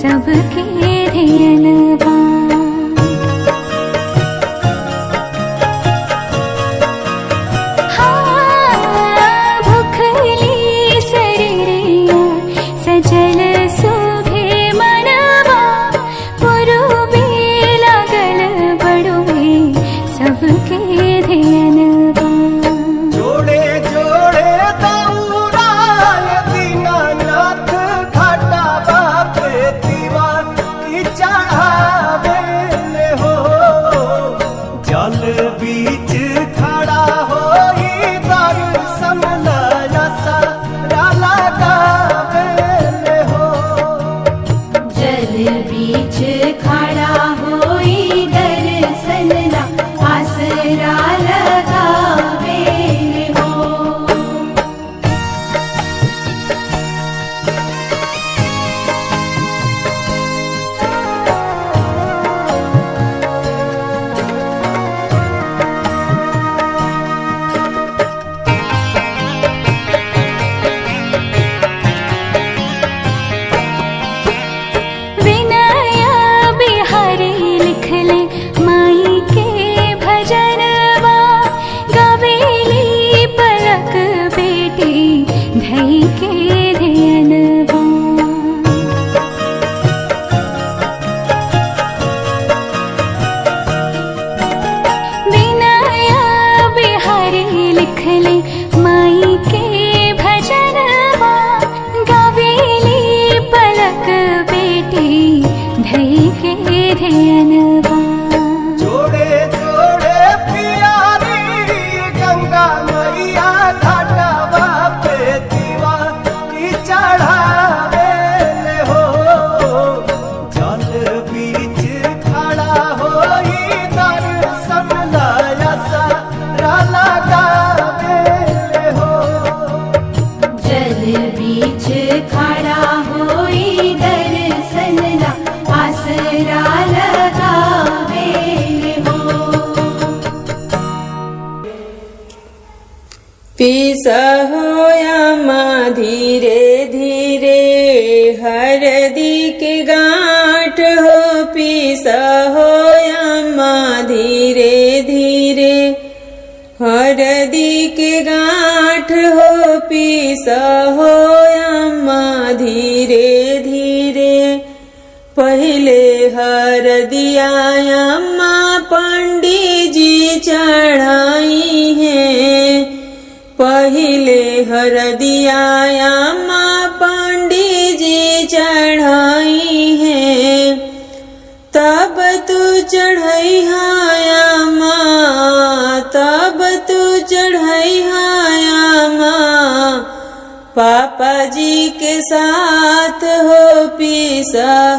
सब धीरे धीरे हरदी के गांठ हो पीस हो अम्मा धीरे धीरे हरदी के गांठ हो पीस हो अम्मा धीरे धीरे पहले हरदिया अम्मा पंडित जी चढ़ाई है पहले हरदिया अम्मा पंडित जी चढ़ाई है तब तू चढ़ाई अम्मा तब तू चढ़ाई अम्मा पापा जी के साथ हो पीस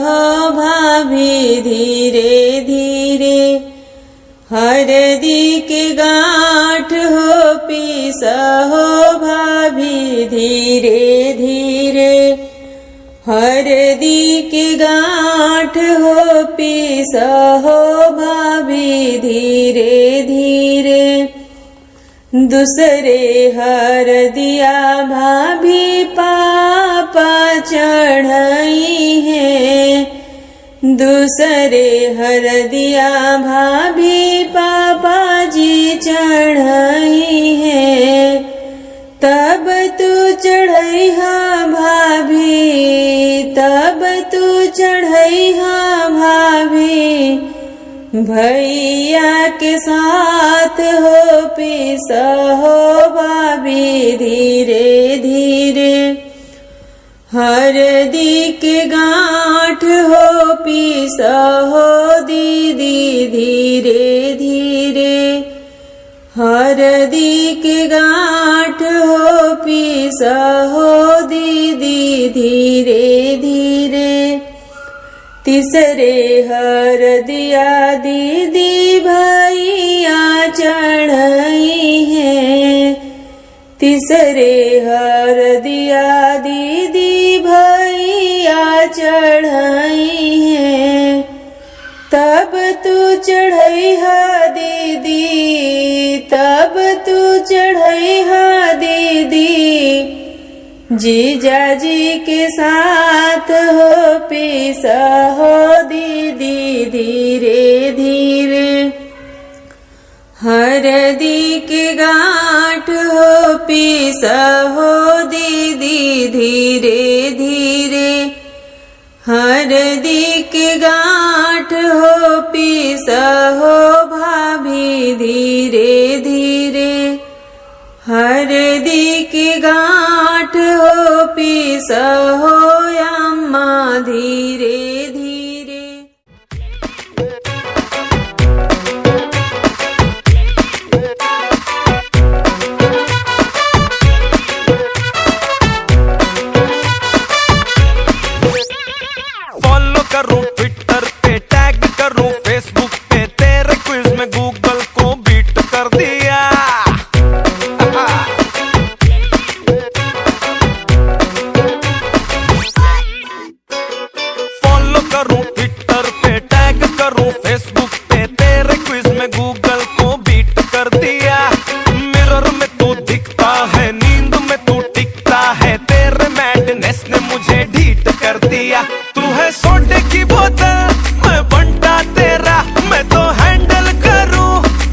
हो भाभी धीरे धीरे हरदी के गांठ हो पीस हो भाभी धीरे धीरे हरदी के गांठ हो पीस हो भाभी धीरे धीरे दूसरे हरदिया भाभी पापा चढ़ाई है दूसरे हरदिया भाभी पापा जी चढ़ाई है तब तू चढ़ाई भाभी तब तू चढ़ाई भाभी भैया के साथ हो पीस हो भाभी धीरे धीरे हरदी के गांठ हो पीस हो दीदी धीरे धीरे हरदी के गांठ हो पीस हो दीदी धीरे धीरे तीसरे हरदिया दीदी भैया चढ़ाई है तीसरे हरदिया दीदी भैया चढ़ाई है तब तू चढ़ाई दीदी तब तू चढ़ाई दीदी जीजा जी के साथ हो पीस हो दीदी धीरे धीरे हरदी के गांठ हो पीस हो दीदी धीरे धीरे हरदी के गांठ हो पीस हो भाभी धीरे धीरे हरदी के गांठ हो पीस हो अम्मा धीरे धीरे फॉलो करूं ट्विटर पे टैग करूं फेसबुक पे तेरे क्विज में गूगल को बीट कर दिया फॉलो करूं ट्विटर पे टैग करूं फेसबुक पे तेरे क्विज में गूगल को बीट कर दिया मिरर में तू दिखता है नींद में तू टिकता है तेरे मैडनेस ने मुझे ढीठ कर दिया तू है सोडे की बोतल मैं बंटा तेरा मैं तो हैंडल करूं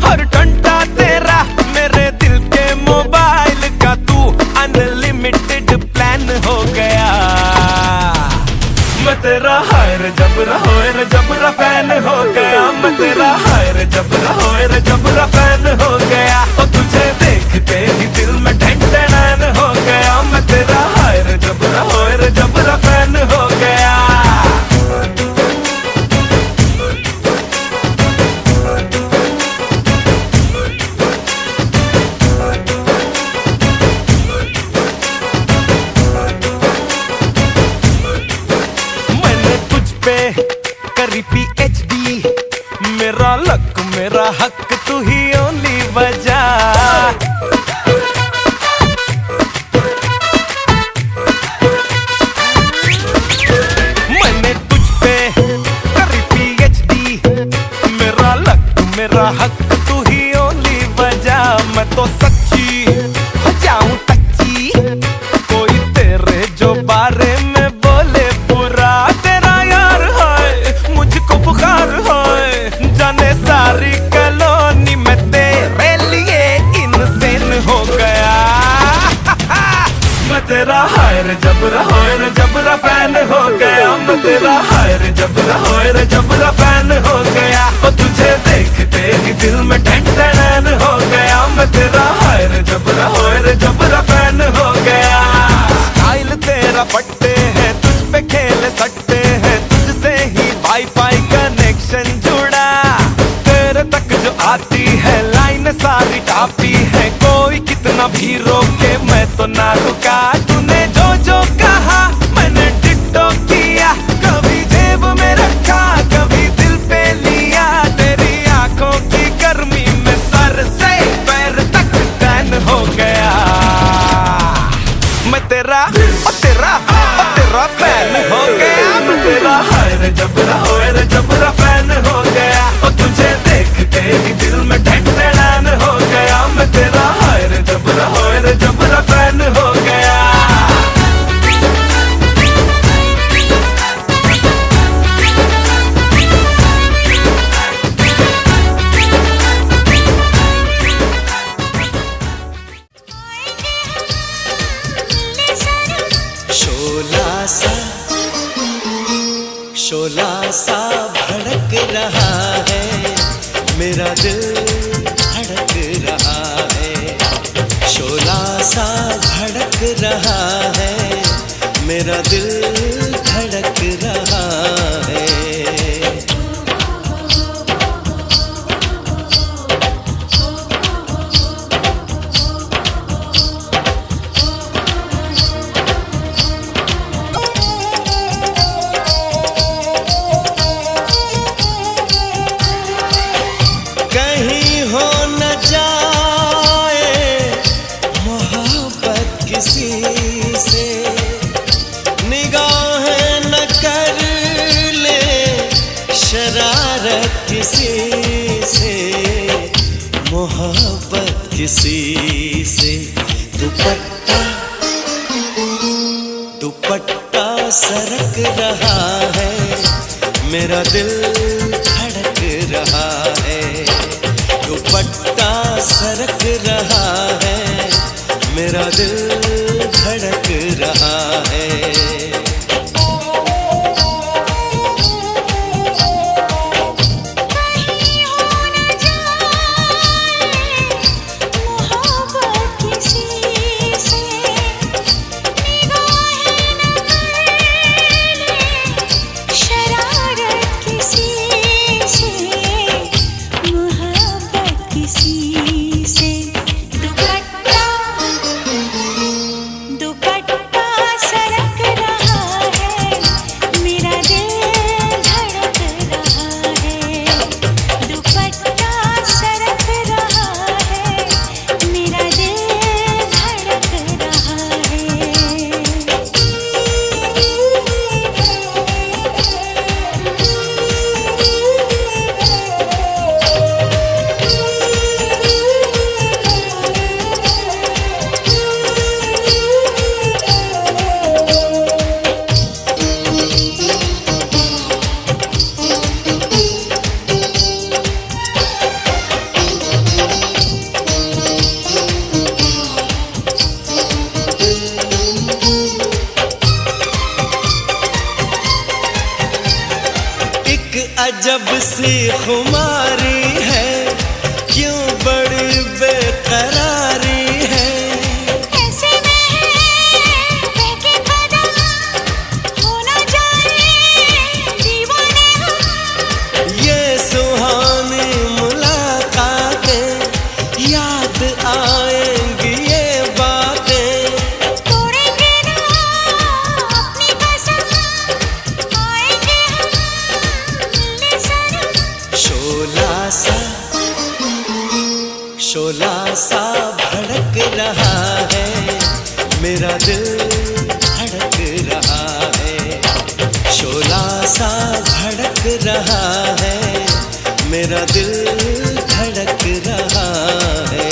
हर घंटा तेरा मेरे दिल के मोबाइल का तू अनलिमिटेड प्लान हो गया मैं तेरा हायर जबरा फैन हो गया मैं तेरा हायर जबरा फैन हो गया और तुझे देखते ही दिल में ढंढन हो गया मैं तेरा हायर जबरा फैन हो गया मैंने तुझ पे करी PhD मेरा लक मेरा हक तू ही ओनली वजह मैंने तुझ पे करी PhD मेरा लक मेरा हक तू ही ओनली वजह मैं तो सच्ची हो जाऊं कच्ची कोई रे जबरा होए रे जबरा फैन हो गया मैं तेरा, हाय रे जबरा होए रे जबरा फैन हो गया। ओ तुझे देखते ही दिल में टन हो गया मैं तेरा, हाय रे जबरा होए रे जबरा फैन हो गया। स्टाइल तेरा पट्टे है, तुझ पे खेल सकते हैं, तुझसे ही वाईफाई कनेक्शन जुड़ा। तेरे तक जो आती है लाइन सारी टापी है, कोई कितना भी रोके मैं तो ना रुका। तूने जो जो कहा मैंने टिट्टो किया, कभी जेब में रखा कभी दिल पे लिया। तेरी आंखों की गर्मी में सर से पैर तक टैन हो गया मैं तेरा, ओ तेरा, ओ तेरा फैन हो गया मैं तेरा, हाय रे जबरा होए रे जबरा फैन हो गया। और तुझे देखते ही दिल में टन हो गया मैं तेरा, हाय रे जबरा होए रे जबरा फैन हो गया। शोला सा भड़क रहा है, मेरा दिल धड़क रहा है। शोला सा भड़क रहा है, मेरा दिल धड़क रहा है। किसी से मोहब्बत किसी से, दुपट्टा दुपट्टा सरक रहा है, मेरा दिल धड़क रहा है। दुपट्टा सरक रहा है, मेरा दिल धड़क रहा है। अजब सी खुमारी है, क्यों बड़ी बेकरारी है। ऐसे में है बहके कदम, हो ना जाए दीवाने हम। ये सुहानी मुलाकातें, याद आएंगी ये बातें। तोड़ेंगे ना अपनी कसम, आएंगे हम मिलने सनम। शोला सा भड़क रहा है, मेरा दिल धड़क रहा है। शोला सा भड़क रहा है, मेरा दिल धड़क रहा है।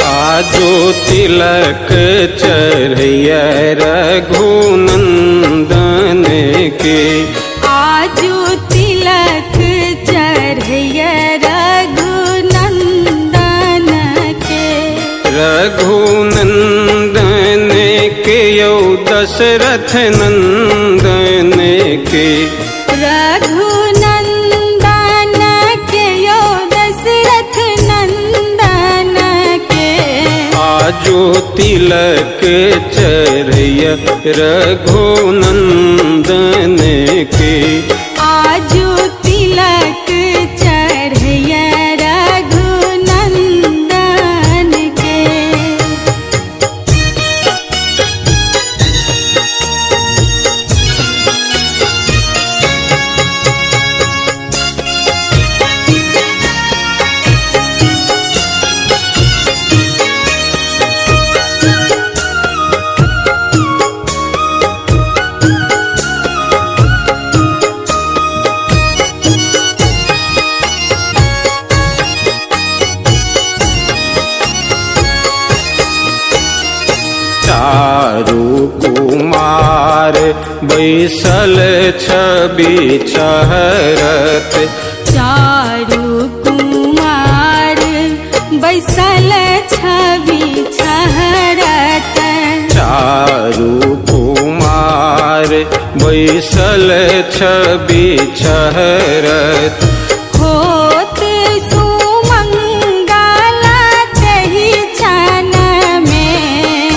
आजो तिलक चढ़ैया रघुनंदन के। आजो तिलक चढ़ैया रघुनंदन के। रघुनंदन के यौ दशरथ नंदन के। रघुनंदन के यो दशरथ नंदन के। आजो तिलक चढ़ैया रघुनंदन के। आजो तिलक चढ़ैया रघुनंदन के। चारु कुमार बैसल छवि छहरत। चारु कुमार बैसल छवि छहरत। चारु कुमार बैसल छवि छहरत। होत सुमंगल तहि क्षण में।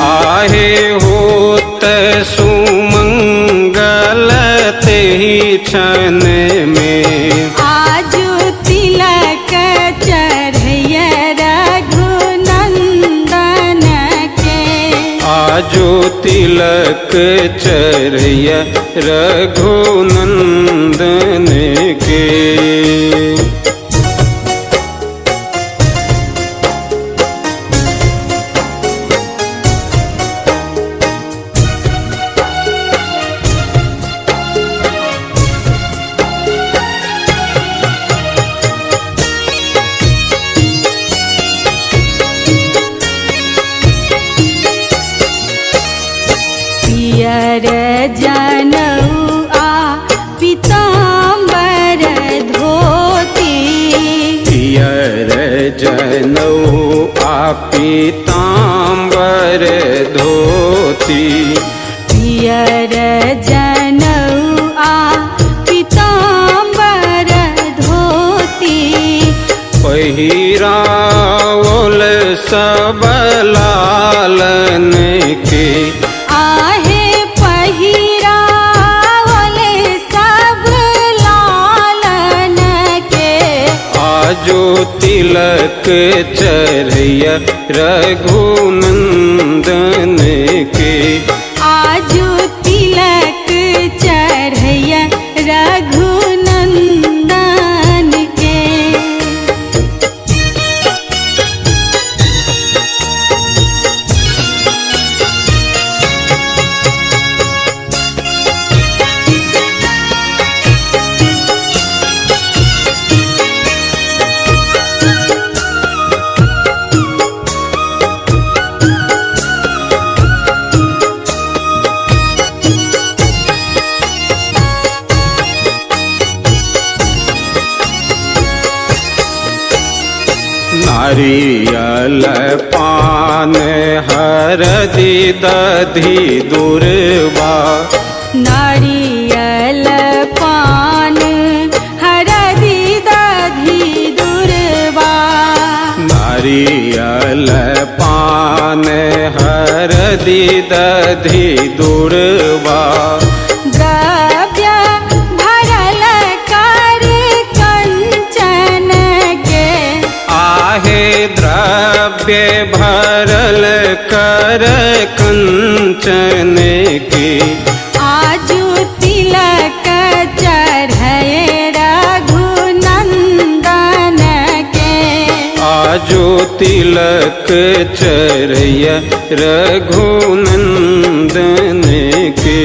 आहे होत सुमंगल तेहि क्षण में। आजो तिलक चढ़ैया रघुनंदन के। आजो तिलक चढ़ैया रघुनंदन के। पियर जनउआ पीताम्बर धोती। पियर जनउआ पीताम्बर धोती। पियर जनउआ पीताम्बर धोती। पहिरावल सब लालन के। आहे पहिरावल सब लालन के। आजो तिलक चढ़ैया रघुनंदन के। आजो तिलक चढ़ैया रघुनंदन के। नारियल पान हरदि दधि दुर्वा। नारियल पान हरदि दधि दुर्वा। नारियल पान हरदि दधि दुर्वा। द्रव्य भरल कर कंचन के। आहे द्रव्य भरल कर कंचन के। आजो तिलक चढ़ैया रघुनंदन के। आजो तिलक चढ़ैया रघुनंदन के।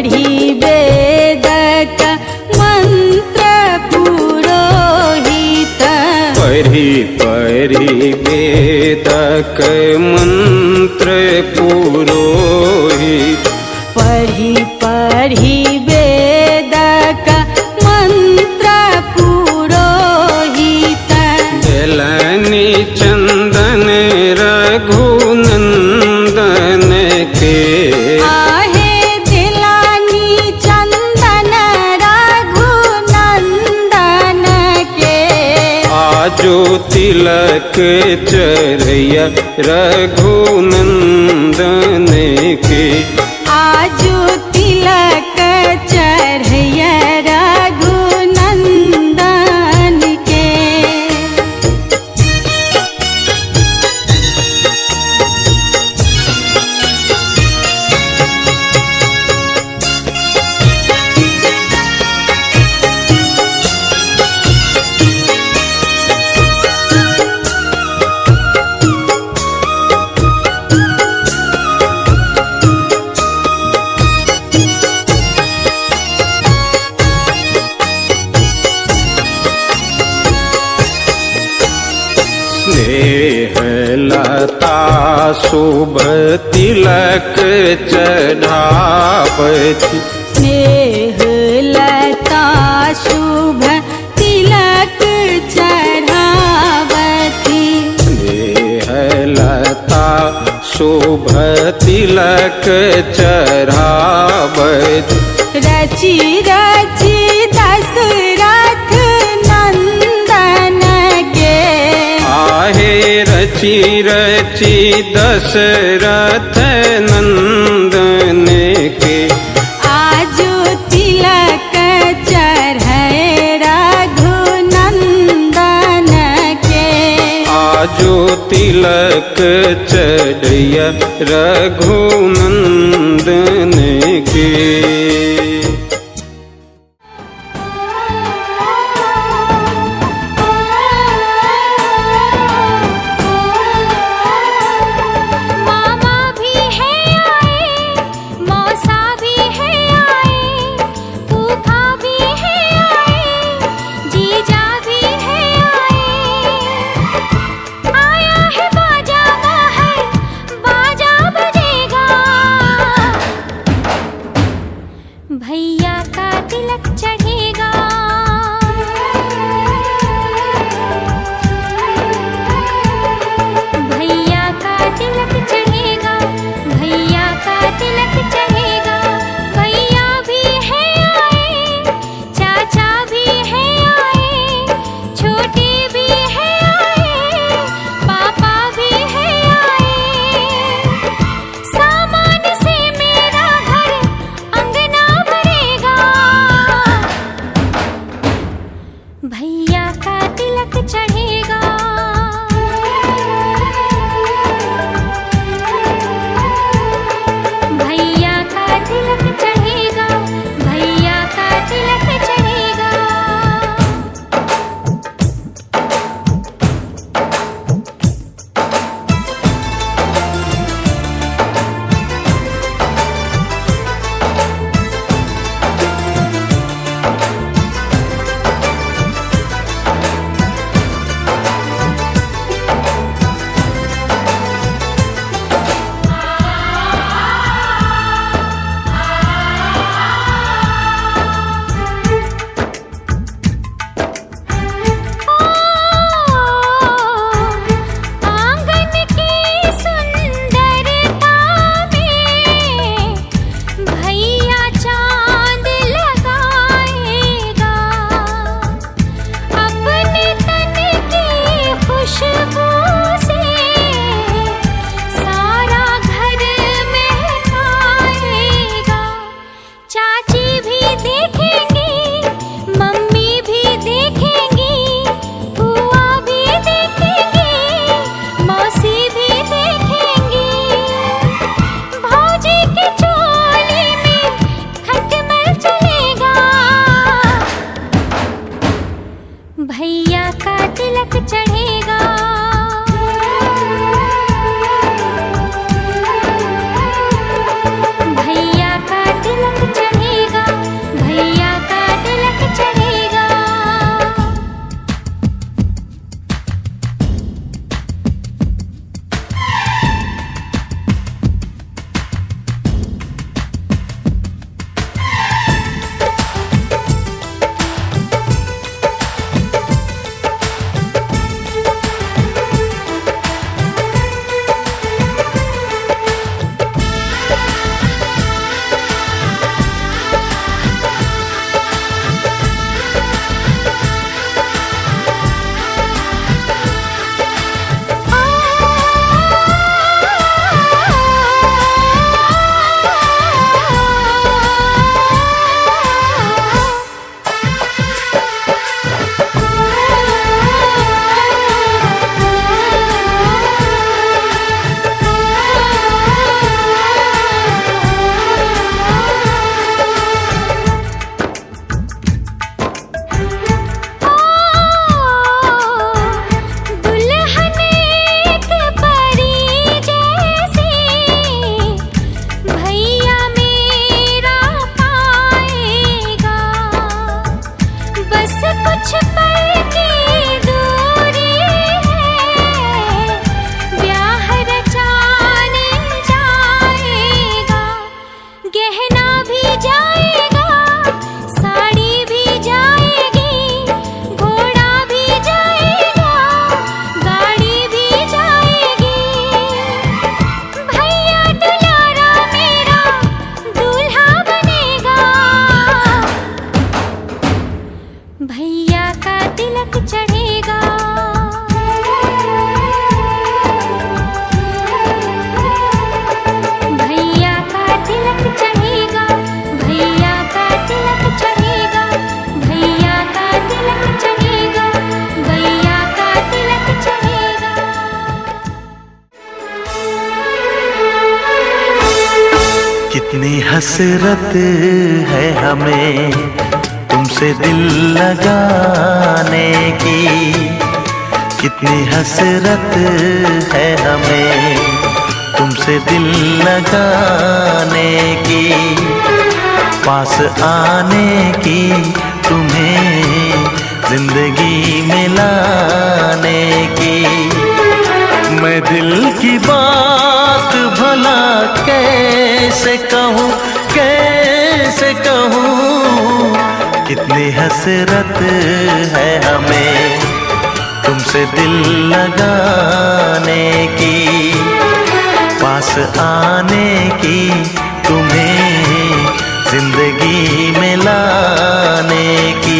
पढ़ी वेद का मंत्र पुरोहित पढ़ी वेदक मंत्र पुरोहित पढ़ी वेद का मंत्र पुरोहित दिलनि चंदन रघुनंदन के आहे दिलानी चंदन रघुनंदन के आजो तिलक चरैया रघुनंदन के आजो तिलक चढ़ैया रघुनंदन के स्नेहलता शुभ तिलक चढ़ावती स्नेहलता शुभ तिलक चढ़ावती स्नेहलता शुभ तिलक चढ़ावती रची रची दशरथ नंदन के आहे रची रची दशरथ नंदन के आजो तिलक चढ़े रघुनंदन के आजो तिलक चढ़ैया रघुनंदन के मामा भी है आए, मौसा भी है आए, फूफा भी है आए, जीजा भी है आए। आया है बाजा बाजा बजेगा, कितनी हसरत है हमें तुमसे दिल लगाने की, कितनी हसरत है हमें तुमसे दिल लगाने की, पास आने की, तुम्हें जिंदगी में लाने की। मैं दिल की बात भला कैसे कहूँ, कैसे कहूँ, कितनी हसरत है हमें तुमसे दिल लगाने की, पास आने की, तुम्हें जिंदगी में लाने की।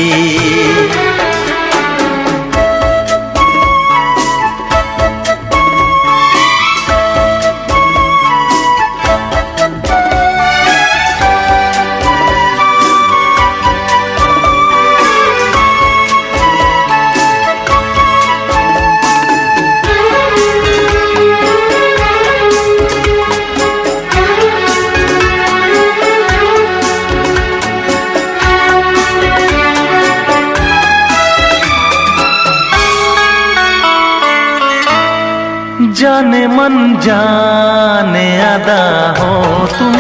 जाने मन जाने अदा हो तुम,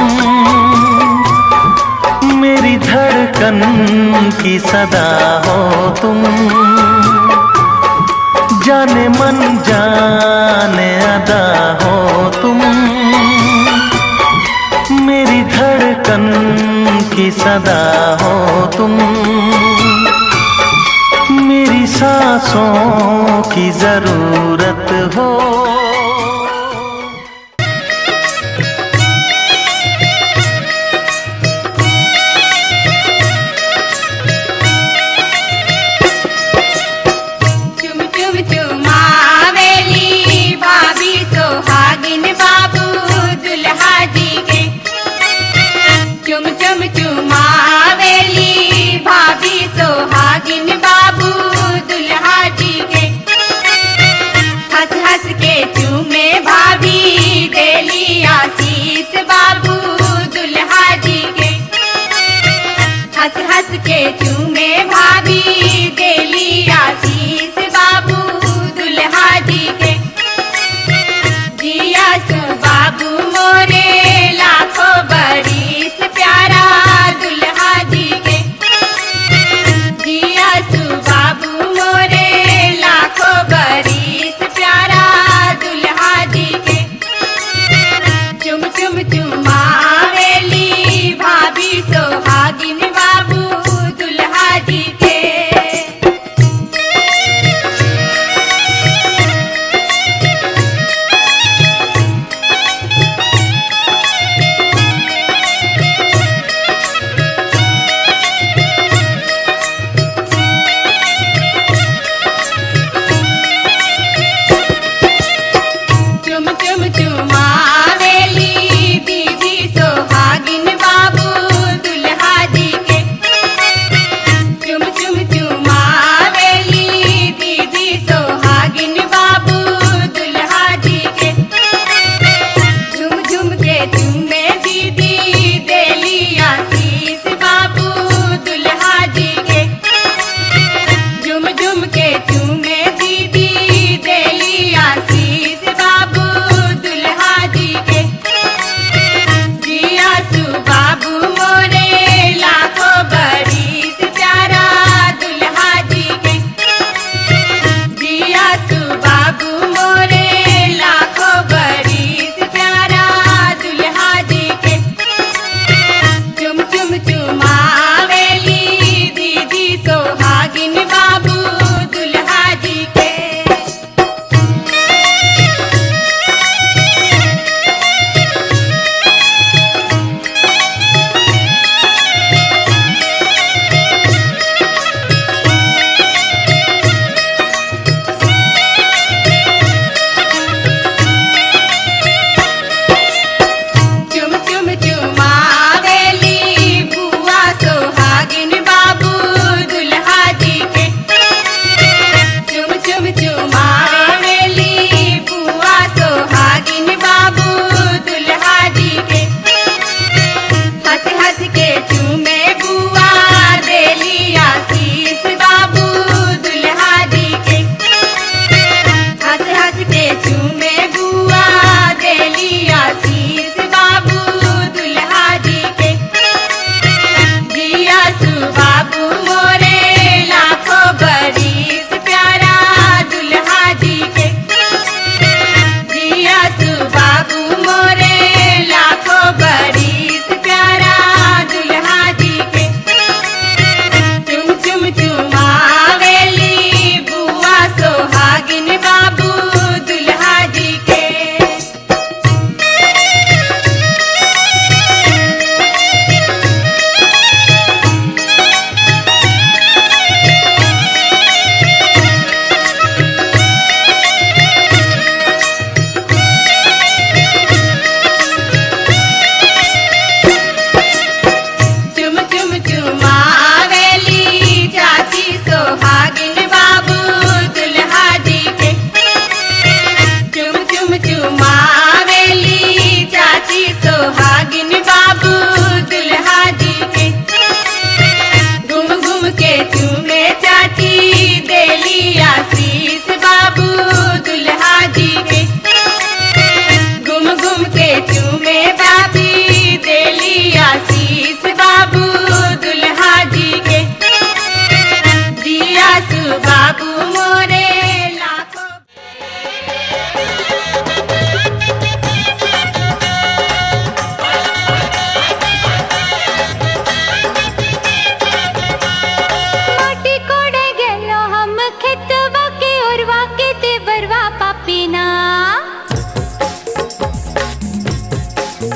मेरी धड़कन की सदा हो तुम। जाने मन जाने अदा हो तुम, मेरी धड़कन की सदा हो तुम। मेरी सांसों की जरूरत हो। चुमावेली भाभी सोहागिन बाबू दुल्हा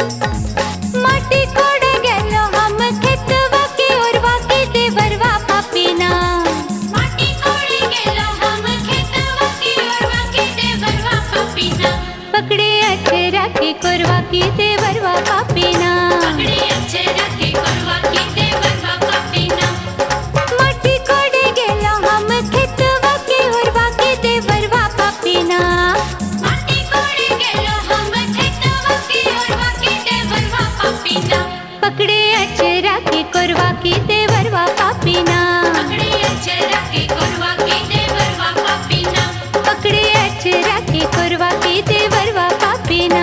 माटी कोड़ गेलो हम खेतवा के ओरवा के देवरवा पापीना माटी कोड़ गेलो हम खेतवा के ओरवा के देवरवा पापीना पकड़े अचरा के कोरवा के देवरवा पापीना पकड़े अचरा के कोरवा के देवरवा पापीना माटी कोड़ गेलो हम खेतवा के ओरवा के देवरवा पापीना माटी कोड़ गेलो हम खेतवा के ओरवा के देवरवा पापीना पकड़े अचरा के कोरवा के देवरवा पापीना पकड़े अचरा के कोरवा के देवरवा पापीना पकड़े अचरा के कोरवा के देवरवा पापीना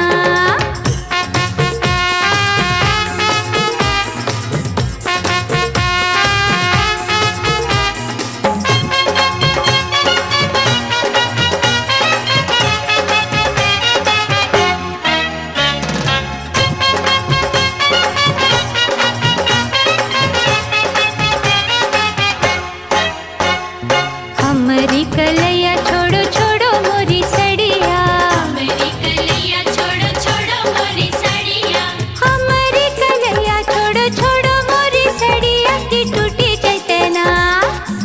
हमरी कलैया छोड़ो छोड़ो मोरी सड़िया हमरी कलैया छोड़ो छोड़ो मोरी सड़िया हमरी कलैया छोड़ो छोड़ो मोरी सड़िया की टूटी चैतना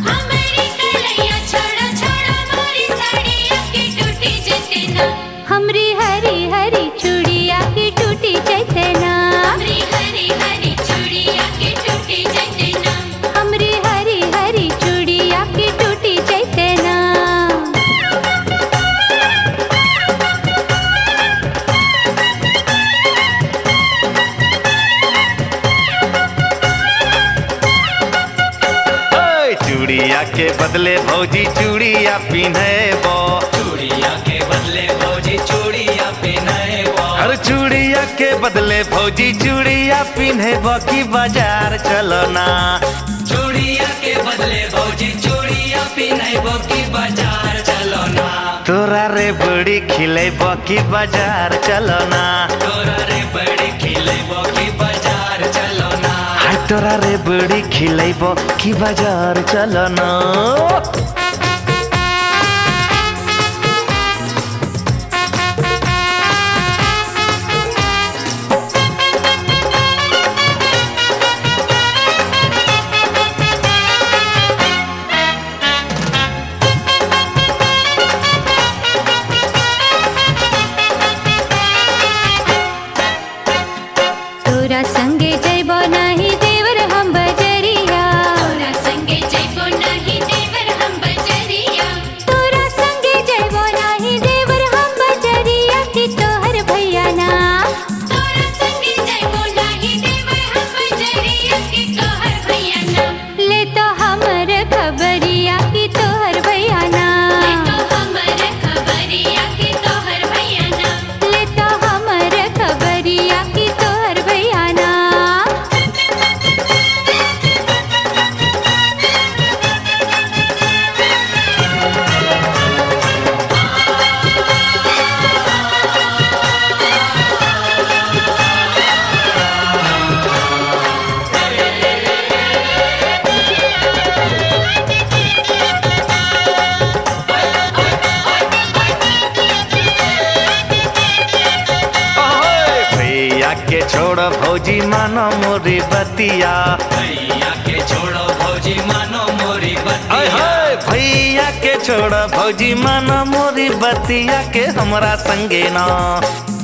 हमरी कलैया छोड़ो छोड़ो मोरी सड़िया की टूटी चैतना हमरी हरी हरी चूड़िया की टूटी चैतना हमरी हरी हरी चूड़िया की टूटी चैतना हमरी हरी हरी चूड़िया की टूटी चैतना ओए, चूड़िया के बदले भौजी चूड़िया पिन्हेबो चूड़िया के बदले भौजी चूड़िया पिन्हेबो हर चूड़िया के बदले भौजी चूड़िया पिन्हेबो की बाजार चलो ना चूड़िया के बदले भौजी चूड़िया पिन्हेबो की बाजार चलो ना तोरा रे बड़ी खिलेबो की बाजार चलो ना तोरा रे बड़ी खिलेबो की बाजार चलो ना हाय तोरा रे बड़ी खिलेबो की बाजार चलो ना तोरा संगे जइबो नहीं देवर हम बजरिया तोरा संगे जइबो नहीं देवर हम बजरिया तोरा संगे जइबो नहीं देवर हम बजरिया की तोहर भैया ना तोरा संगे जइबो नहीं देवर हम बजरिया की तोहर भैया ना ले तो हमर खबरिया की तोहर भैया ना ले तो हमर खबरिया की तोहर भैया ना ले तो हमर खबरिया की तोहर भैया ना ओए, भैया के छोड़ो भौजी मानो मोरी बतिया भैया के छोड़ो भौजी मानो मोरी ओए बतिया होए, भैया के छोड़ो भौजी मानो मोरी बतिया के हमरा संगे ना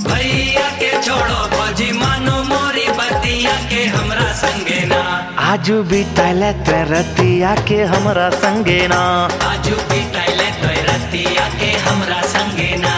भैया के छोड़ो भौजी मानो मोरी बतिया के हमरा संगे ना आजू बिताले ते रतिया के हमरा संगे ना आजू बिताइले तो रतिया के हमरा संगे ना